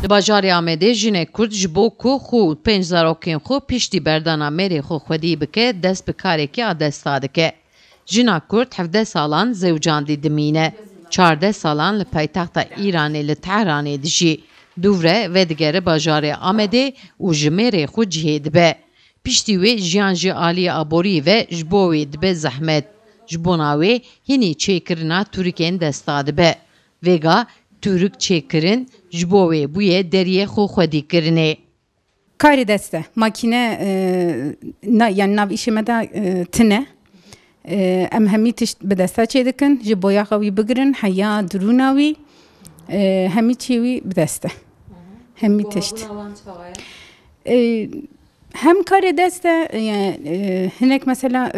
Bajarê Amedê jinek Kurd ji bo ku xwe û pênc zarokên xwe piştî berdana mêrê xwe xwedî bike dest bi karekî a desta dike. Jina Kurd 17 salan zewcandî dimîne. 14 salan li paytexta Îranê li Tehranê dijî. Dûvre vedigere bajarê Amedê û ji mêrê xwe cihê dibe. Piştî wê jiyan jî aliyê aborî ve ji bo wê dibe zehmet. Ji bona wê hinî çêkirina tûrikên desta dibe. Vêga tûrik çêkirin ji bo wê bûye deriyê xwe xwedîkirinê. Karê dest e. Makîne yani nav îşê me de tune. Em hemî tişt bi desta çê dikin, ji boyaxa wî bigirin, heya dirûna wî, hemî çî wî bi dest e. Hemî tişt. Hem karê dest e, hinek mesela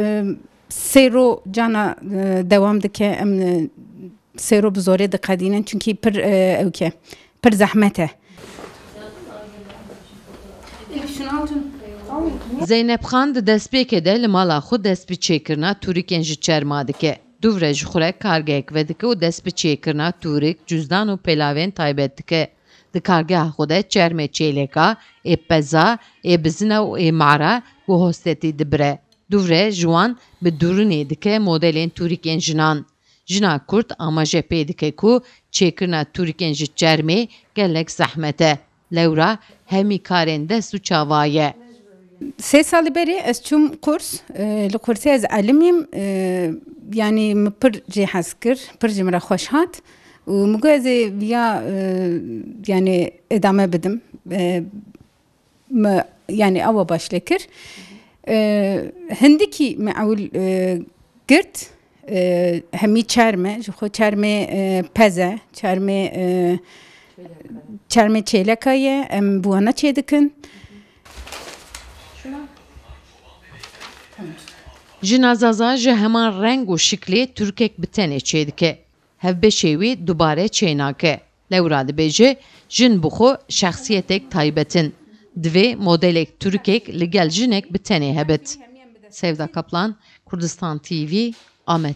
sêro cana dewam dike, em sêro bi zorê diqedînin çünkü pir ewke, pir zehmet e. Zeynep Xan di destpêkê de li mala xwe dest bi çêkirina tûrikên ji çerma dike. Dûvre ji xurek kargehek vedike û dest bi çêkirina tûrik, cüzdan û pelavên taybet dike. Di kargeha xwe de çermê çêleka, ê peza, ê bizina û ê mara û hostetî dibire. Dûvre ji wan bi dûrinê dike modelên tûrikên jinan. Jina Kurd amaje pê dike ku çêkirina tûrikên ji çermê gelek zehmet e. Lewra hemî karên dest û çawa ye. 3 salî berê ez çûm kurs, li kursê ez elimîm, yani min pir jê hez kir, pir jî min re xweş hat û min got ez ê vîya yani edame bidim. Yani ewa baş lê kir. Hindikî me ewil girt, hemî çerme, ji xwe çermê pez e, çermê çêleka ye, em bi wana çê dikin. Jina Zaza ji heman reng û şiklê Türkek bi tenê çê dike. Hevbeşê wî dubare çê nake. Lewra dibêje jin bi xwe şexsiyetek taybetin. Divê modelek Türkek li gel jinek bi tenê hebit. Sevda Kaplan, Kurdistan TV, Amed.